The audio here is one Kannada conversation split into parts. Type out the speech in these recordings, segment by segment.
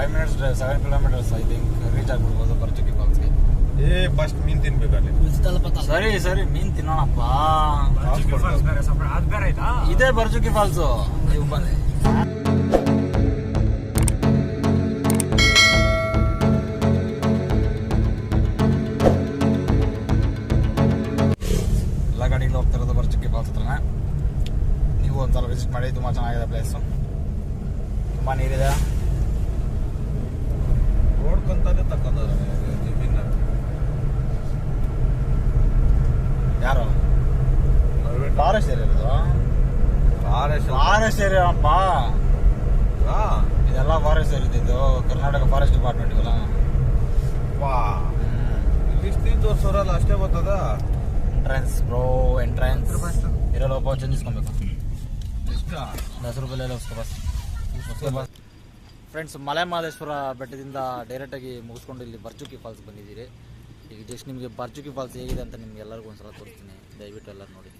5 minutes drive, 7 kilometers I think reach ಆಗ್ಬಿಡ್ಬೋದು ಬರ್ಚುಕಿ ಫಾಲ್ಸ್ಗೆ. ಫಸ್ಟ್ ಮೀನ್ ತಿನ್ಬೇಕಲ್ಲಿ. ಸರಿ ಮೀನ್ ತಿನ್ನೋಣಪ್ಪ. ಇದೇ ಬರ್ಚುಕಿ ಫಾಲ್ಸು. ನೀವು ಬನ್ನಿ. ಎಲ್ಲ ಗಾಡಿಗಳು ಹೋಗ್ತಿರೋದು ಬರ್ಚುಕಿ ಫಾಲ್ಸ್ ಹತ್ರನೇ. ನೀವು ಒಂದ್ಸಲ ವಿಸಿಟ್ ಮಾಡಿ, ತುಂಬಾ ಚೆನ್ನಾಗಿದೆ ಪ್ಲೇಸು, ತುಂಬಾ ನೀರಿದೆ. ನೋಡ್ಕೊಂತಾನೆ ತಕ್ಕೊಂಡ್ರೆ ಜಮೀನ ಯಾರು ಫಾರೆಸ್ಟ್ ಏರಿಯಾ ಇರೋದು? ಫಾರೆಸ್ಟ್ ಏರಿಯಾ ಅಪ್ಪ ಇದೆಲ್ಲ. ಫಾರೆಸ್ಟ್ ಏರಿಯಾ ಇದು ಕರ್ನಾಟಕ ಫಾರೆಸ್ಟ್ ಡಿಪಾರ್ಟ್ಮೆಂಟ್ ಇವೆಲ್ಲ. ಇಲ್ಲಿ ತೋರ್ಸೋರಲ್ಲ ಅಷ್ಟೇ ಗೊತ್ತದ. ಎಂಟ್ರೆನ್ಸ್ ಬ್ರೋ, ಎಂಟ್ರೆನ್ಸ್ ಇರೋಲ್ಲ. ಒಬ್ಬ ಚೇಂಜ್ ಇಸ್ಕೊಬೇಕು. 10 ರೂಪಾಯಿ ಬಸ್. ಫ್ರೆಂಡ್ಸ್, ಮಲೆ ಮಹದೇಶ್ವರ ಬೆಟ್ಟದಿಂದ ಡೈರೆಕ್ಟಾಗಿ ಮುಗಿಸ್ಕೊಂಡು ಇಲ್ಲಿ ಬರ್ಚುಕಿ ಫಾಲ್ಸ್ ಬಂದಿದ್ದೀರಿ. ಈಗ ಜಸ್ಟ್ ನಿಮಗೆ ಬರ್ಚುಕಿ ಫಾಲ್ಸ್ ಹೇಗಿದೆ ಅಂತ ನಿಮ್ಗೆ ಎಲ್ಲರಿಗೂ ಒಂದ್ಸಲ ತೋರಿಸ್ತೀನಿ. ದಯವಿಟ್ಟು ಎಲ್ಲರೂ ನೋಡಿ,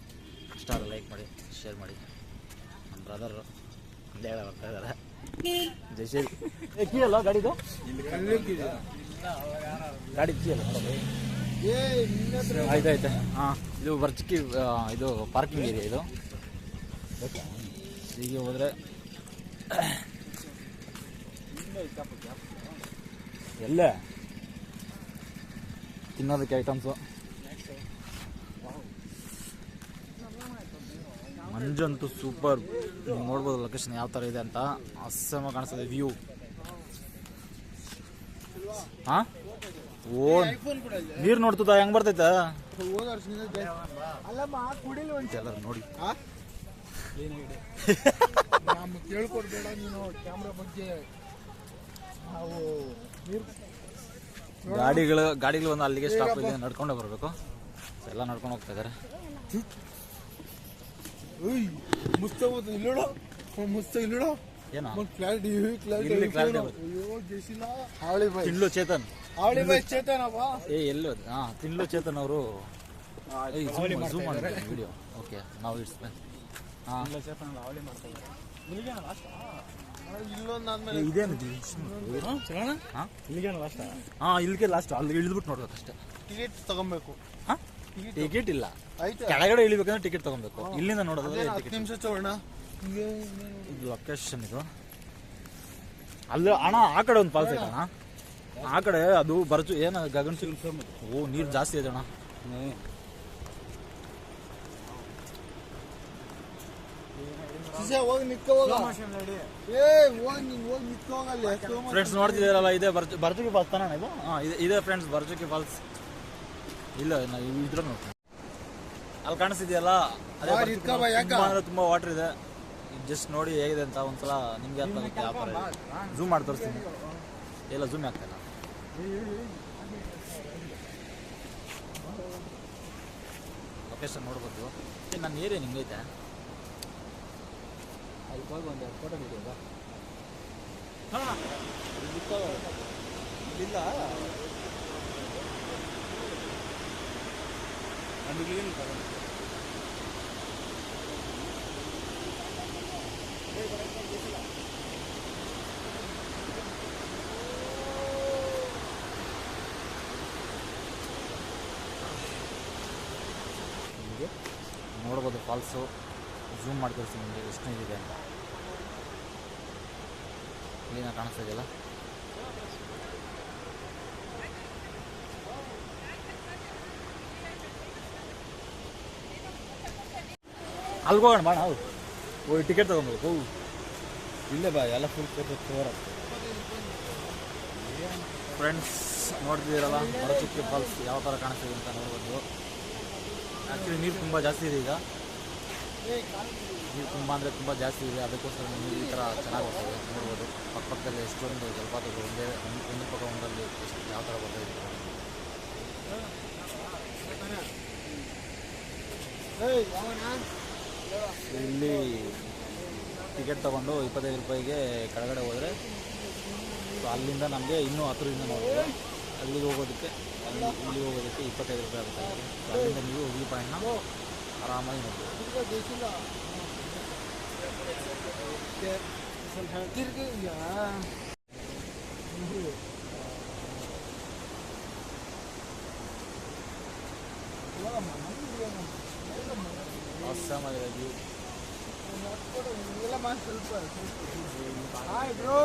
ಇಷ್ಟ ಆದರೆ ಲೈಕ್ ಮಾಡಿ, ಶೇರ್ ಮಾಡಿ. ನಮ್ಮ ಬ್ರದರ್ ದೇಳ ಬರ್ತಾ ಇದ್ದಾರೆ. ಜೈಶೇರಿ ಕೀ ಅಲ್ಲ ಗಾಡಿದು? ಗಾಡಿ ಕೀ ಅಲ್ಲ? ಆಯ್ತಾಯ್ತು. ಹಾಂ, ಇದು ಬರ್ಚುಕಿ ಇದು ಪಾರ್ಕಿಂಗ್ ಏರಿಯಾ. ಇದು ಹೀಗೆ ಹೋದರೆ ಎಲ್ಲೇ ತಿನ್ನೋದಕ್ಕೆ ಐಟಮ್ಸು. ಮಂಜಂತೂ ಸೂಪರ್. ನೀವು ನೋಡ್ಬೋದು ಲೊಕೇಶನ್ ಯಾವ ಥರ ಇದೆ ಅಂತ. ಅಸಮ ಕಾಣಿಸ್ತದೆ ವ್ಯೂ. ಹಾಂ, ಓ ನೀರು ನೋಡ್ತದ ಹೆಂಗ್ ಬರ್ತೈತೆ ಎಲ್ಲರೂ ನೋಡಿ. ಕೇಳ್ಕೊಡ್ಬೇಡ ನೀನು ಕ್ಯಾಮ್ರಾ ಬಗ್ಗೆ. ನಾವು ಗಾಡಿಗಳು ಒಂದು ಅಲ್ಲಿಗೆ ಸ್ಟಾಪ್ ಇದೆ, ನಡ್ಕೊಂಡೇ ಬರಬೇಕು. ಎಲ್ಲ ನಡ್ಕೊಂಡು ಹೋಗ್ತಾ ಇದ್ದಾರೆ. ತಿನ್ಲು ಚೇತನ್ ಎಲ್ಲೋ ತಿನ್ಲು ಚೇತನ್ ಅವರು ಝೂಮ್ ಮಾಡಿದ್ದಾರೆ ವಿಡಿಯೋ. ಓಕೆ, ನಾವು ಇಟ್ಸ್ ಇಲ್ಲಿಗೆ ಲಾಸ್ಟ್. ಅಲ್ಲಿ ಇಳಿದ್ಬಿಟ್ಟು ನೋಡ್ಬೇಕು ಅಷ್ಟೇ. ಟಿಕೆಟ್ ತಗೊಬೇಕು. ಟಿಕೆಟ್ ಇಲ್ಲ, ಕೆಳಗಡೆ ಇಳಿಬೇಕಂದ್ರೆ ಟಿಕೆಟ್ ತಗೊಬೇಕು. ಇಲ್ಲಿಂದ ನೋಡೋದು 10 ನಿಮಿಷ ಚೋಣ. ಇದು ಲೊಕೇಶನ್. ಇದು ಅಲ್ಲಿ ಅಣ್ಣ ಆ ಕಡೆ ಒಂದು ಫಾಲ್ಸ್ ಐತೆ ಅಣ್ಣ. ಆ ಕಡೆ ಅದು ಬರ್ಚು ಏನು ಗಗನ್ ಸಿಲ್. ಓ, ನೀರು ಜಾಸ್ತಿ ಇದೆ ಅಣ್ಣ. ಫ್ರೆಂಡ್ಸ್ ನೋಡ್ತಿದ್ದೀರಲ್ಲ, ಇದೇ ಬರ್ಚುಕಿ ಫಾಲ್ಸ್ ತಾನ ಇದು? ಇದೇ ಫ್ರೆಂಡ್ಸ್ ಬರ್ಚುಕಿ ಫಾಲ್ಸ್. ಇಲ್ಲ ಇದ್ರ ನೋಡ್ತೀನಿ, ಅಲ್ಲಿ ಕಾಣಿಸ್ತಿದೆಯಲ್ಲ, ತುಂಬಾ ವಾಟರ್ ಇದೆ. ಜಸ್ಟ್ ನೋಡಿ ಹೇಗಿದೆ ಅಂತ ಒಂದ್ಸಲ ನಿಮ್ಗೆ ಅರ್ಥ ಆಗುತ್ತೆ. ಯಾವ ಥರ ಝೂಮ್ ಮಾಡಿ ತೋರಿಸ್ತೀನಿ. ಎಲ್ಲ ಝೂಮ್ ಆಗ್ತಾಯಿಲ್ಲ. ಲೊಕೇಶನ್ ನೋಡ್ಬೋದು. ನನ್ನ ಏರಿಯಾ ನಿಂಗೈತೆ. ಅದಕ್ಕೆ ಹೋಗಿ ಒಂದು ಫೋಟೋ ಹಿಡಿಯೋದಾ? ಇಲ್ಲ ನೋಡ್ಬೋದು ಫಾಲ್ಸು. ಝೂಮ್ ಮಾಡಿ ತೋರಿಸ್ತೀನಿ ನಿಮಗೆ ಎಷ್ಟು ಇದೆ ಅಂತ. ಕ್ಲೀನಾಗಿ ಕಾಣಿಸ್ತಾ ಇದೆಯಲ್ಲ. ಅಲ್ಗೆ ಹೋಗೋಣ ಬಾ. ನಾವು ಹೋಗಿ ಟಿಕೆಟ್ ತೊಗೊಬೇಕು. ಇಲ್ಲೇ ಬಾ, ಎಲ್ಲ ಫುಲ್ ಫ್ರೆಂಡ್ಸ್ ನೋಡ್ತಿದ್ದೀರಲ್ಲ, ಬರ್ಚುಕಿ ಫಾಲ್ಸ್ ಯಾವ ಥರ ಕಾಣಿಸ್ತಿದೆ ಅಂತ ನೋಡ್ಬೋದು. ಆ್ಯಕ್ಚುಲಿ ನೀರು ತುಂಬ ಜಾಸ್ತಿ ಇದೆ ಈಗ. ನೀರು ತುಂಬ ಅಂದರೆ ತುಂಬ ಜಾಸ್ತಿ ಇದೆ. ಅದಕ್ಕೋಸ್ಕರ ನೀರು ಈ ಥರ ಚೆನ್ನಾಗಿ ಬರ್ತದೆ. ನೋಡ್ಬೋದು ಪಕ್ಕದಲ್ಲಿ ಎಷ್ಟೊಂದು ಜಲಪಾತಗಳು ಒಂದು ಪಕ್ಕ ಒಂದರಲ್ಲಿ ಎಷ್ಟು ಯಾವ ಥರ ಬರ್ತಾಯಿದೆ. ಇಲ್ಲಿ ಟಿಕೆಟ್ ತೊಗೊಂಡು 25 ರೂಪಾಯಿಗೆ ಕೆಳಗಡೆ ಹೋದರೆ ಅಲ್ಲಿಂದ ನಮಗೆ ಇನ್ನೂ ಹತ್ತಿರದಿಂದ ನೋಡ್ಬೋದು. ಅಲ್ಲಿಗೆ ಹೋಗೋದಕ್ಕೆ ಇಲ್ಲಿ ಹೋಗೋದಕ್ಕೆ 25 ರೂಪಾಯಿ ಆಗುತ್ತೆ. ಅಲ್ಲಿಂದ ನೀವು ವ್ಯೂ ಪಾಯಿಂಟ್ನ ಆರಾಮಾಗಿ ನೋಡ್ಬೋದು. ಆಗಿದೆ ವ್ಯೂ. ಇಲ್ಲ ಮಾ ಸ್ವಲ್ಪ ಹಾಯ್ ಬ್ರೋ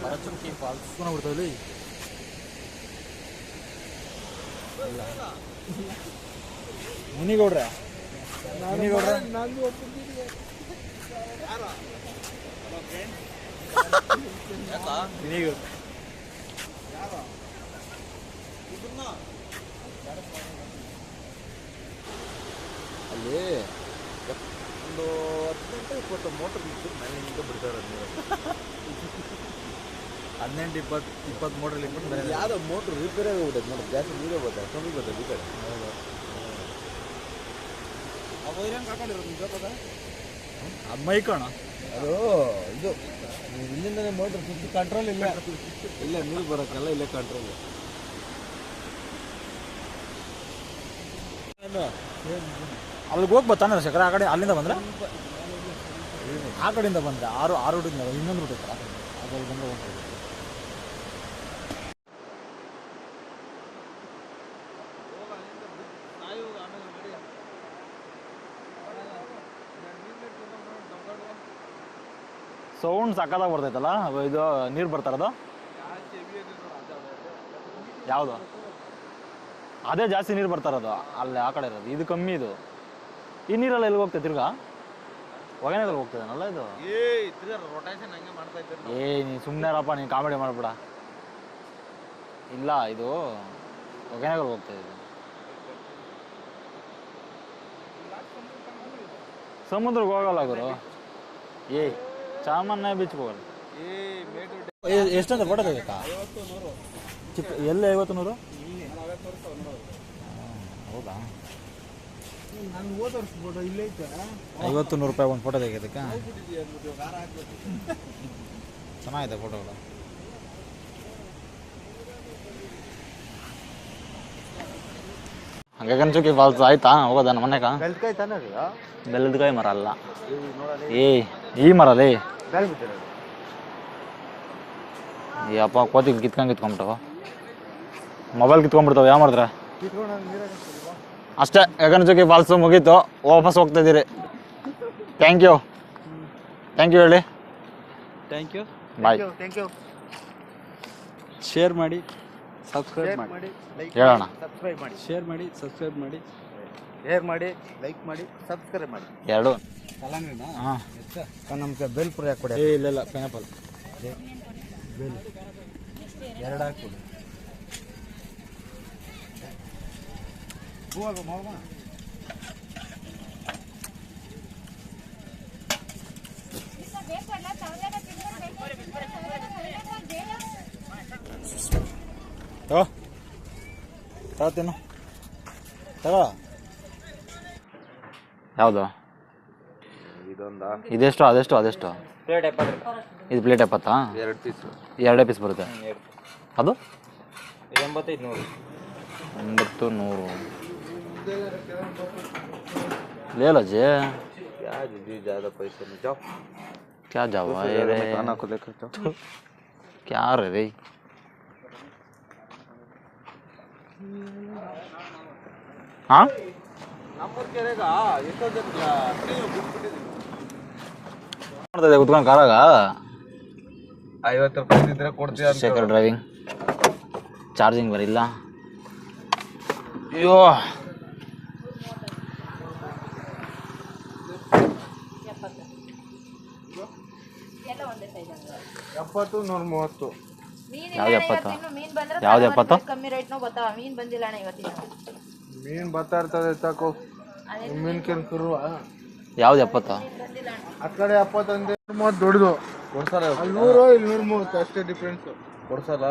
ಭರಚುಕ್ಕಿ ಫಾಲ್ಸ್ ನೋಡ್ತಾವಲ್ಲಿ ಮುನಿಗೌಡ್ರೆ ನಾನು ಒಪ್ಪಿದ್ದೀನಿ ಅಲ್ಲಿ ಒಂದು 18-20 ಮೋಟರ್ ಮನೆಯಿಂದ ಬಿಡ್ತಾರೆ 18-20 ಮೋಟ್ರಲ್ಲಿ ಇಟ್ಬಿಟ್ಟು ಯಾವ್ದೋ ಮೋಟ್ರ್ ರಿಪೇರ್ ಆಗಿ ಹೋಗ್ಬಿಟ್ಟೈತೆ ನೋಡಿ, ಜಾಸ್ತಿ ನೀರೇ ಬರ್ತದೆ, ಕಮ್ಮಿ ಬರ್ತದೆ ಈ ಕಡೆ. ಅದು ಮೈಕಣ ಅದು ಇದು ಇಲ್ಲಿಂದನೇ ಮೋಟ್ರ್ ಸುದ್ದಿ ಕಂಟ್ರೋಲ್ ಇಲ್ಲ, ಇಲ್ಲ ನೀರು ಬರೋಕ್ಕಲ್ಲ, ಇಲ್ಲೇ ಕಂಟ್ರೋಲ್. ಅಲ್ಲಿಗೆ ಹೋಗಿ ಬರ್ತಾನೆ ಶೇಖರ. ಆ ಕಡೆ ಅಲ್ಲಿಂದ ಬಂದ್ರೆ ಆ ಕಡೆಯಿಂದ ಬಂದರೆ ಆರು ರೂಟಿಂದ ಇನ್ನೊಂದು ರೂಟ್ ಇತ್ತಲ್ಲ, ಅದ್ರಲ್ಲಿ ಬಂದರೆ ಹೋಗ್ಬೋದು. ಸೌಂಡ್ ಸಕ್ಕತ್ತಾಗಿ ಬರ್ತೈತಲ್ಲ ಇದು ನೀರು ಬರ್ತಾರದು. ಯಾವುದು ಅದೇ ಜಾಸ್ತಿ ನೀರು ಬರ್ತಾರದು, ಅಲ್ಲಿ ಆ ಕಡೆ ಇರೋದು. ಇದು ಕಮ್ಮಿ. ಇದು ಈ ನೀರೆಲ್ಲ ಎಲ್ಲಿ ಹೋಗ್ತದೆ ತಿರ್ಗಾ? ಹೊಗೆನಗಲ್ ಹೋಗ್ತದೇನಲ್ಲ ಇದು? ನೀ ಸುಮ್ಮನೆ ರಪ್ಪ, ನೀನು ಕಾಮಿಡಿ ಮಾಡ್ಬಿಡ. ಇಲ್ಲ, ಇದು ಹೊಗೆನಗಲ್ ಹೋಗ್ತದೆ. ಇದು ಸಮುದ್ರಕ್ಕೆ ಹೋಗಲ್ಲ ಗುರು. ಚಾಮನ್ನ ಬೀಚ್ಗೆ ಹೋಗಲ್ಲ. ಎಷ್ಟಂತ ಫೋಟೋ ತೆಗಿಬೇಕಾ? ಚಿಕ್ಕ ಎಲ್ಲಿ 50-100? ಹೌದಾ, ನಾನು ಹೋದ ವರ್ಷ ಫೋಟೋ ಇಲ್ಲೇ ಐತೆ. 50-100 ರೂಪಾಯಿ ಒಂದು ಫೋಟೋ ತೆಗಿಯೋದಕ್ಕೆ ಚೆನ್ನಾಗಿದೆ ಫೋಟೋಗಳು. ಗಗನಚುಕ್ಕಿ ಫಾಲ್ಸ್ ಆಯ್ತಾ ಹೋಗೋದ ನಮ್ಮ ಮನೆಗ? ಬೆಲ್ಲದಕಾಯಿ ಮರ ಅಲ್ಲ, ಈ ಮರ ಅಲ್ಲೇ. ಈ ಅಪ್ಪ ಕೋತಿ ಕಿತ್ಕೊಂಡ್ಬಿಟ್ಟವ, ಮೊಬೈಲ್ ಕಿತ್ಕೊಂಡ್ಬಿಡ್ತಾವ. ಯಾವ ಮಾಡಿದ್ರೆ ಅಷ್ಟೇ. ಗಗನಚುಕ್ಕಿ ಫಾಲ್ಸು ಮುಗೀತು, ವಾಪಸ್ ಹೋಗ್ತಾ ಇದ್ದೀರಿ. ಥ್ಯಾಂಕ್ ಯು ಹೇಳಿ. Thank you, bye. Thank you. Share ಮಾಡಿ, ಸಬ್ಸ್ಕ್ರೈಬ್ ಮಾಡಿ, ಹೇಳೋಣ. ಸಬ್ಸ್ಕ್ರೈಬ್ ಮಾಡಿ, ಶೇರ್ ಮಾಡಿ, ಸಬ್ಸ್ಕ್ರೈಬ್ ಮಾಡಿ, ಶೇರ್ ಮಾಡಿ, ಲೈಕ್ ಮಾಡಿ, ಸಬ್ಸ್ಕ್ರೈಬ್ ಮಾಡಿ. ಎರಡು ಕಲ್ಲಂಗಡಿನಾ? ಹಾಂ, ನಮ್ಗೆ ಬೇಲ್ ಪುರಿ ಹಾಕ್ಕೊಡಿ. ಇಲ್ಲ ಪೈನಾಪಲ್ ಬೇಲ್ 2 ಹಾಕ್ಕೊಡಿ. ತಗೋತೇನು? ತಗೋ. ಯಾವುದು ಇದೊಂದಾ? ಇದೆಷ್ಟು? ಅದೆಷ್ಟು? ಪ್ಲೇಟ್ 70. ಇದು ಪ್ಲೇಟ್ 70? 2 ಪೀಸು. 2 ಪೀಸ್ ಬರುತ್ತೆ. ಅದು 85-100. 80-100 ले लो जी। क्या जी ज़्यादा पैसे नहीं, जाओ क्या जाओ रे, खाना को लेकर जाओ। क्या रे रे हाँ नंबर केरेगा ಎಷ್ಟೋ ಜನ ಮಾಡ್ತಿದ್ದೆ ಕುತ್ಕೊಂಡು ಕಾರಾಗ 50 ರೂಪಾಯಿ ಇದ್ರೆ ಕೊಡ್ತೀಯ ಅಂತ. ಶೇಖರ್ ಡ್ರೈವಿಂಗ್ ಚಾರ್ಜಿಂಗ್ ಬರಿಲ್ಲ. ಅಯ್ಯೋ 70-130. ಯಾವ್ದು 70? ಯಾವ್ದು 70? ಕಮ್ಮಿ ರೇಟ್ನೂ ಬರ್ತಾವ. ಮೀನ್ ಬಂದಿಲ್ಲ ಅಣ್ಣ ಇವತ್ತಿನ. ಮೀನ್ ಬರ್ತಾ ಇರ್ತದೆ ತಾಕೋ. ಮೀನ್ ಕೆಲ್ಕರು ಯಾವ್ದು 70? ಆ ಕಡೆ 70 ಅಂದ್ರೆ 30 ದೊಡ್ಡದು ಕೊಡ್ಸಲ್ಲ. ಅಲ್ಲಿ 100 ಇಲ್ಲಿ 130 ಅಷ್ಟೇ ಡಿಫ್ರೆನ್ಸ್. ಕೊಡ್ಸಲ್ಲ.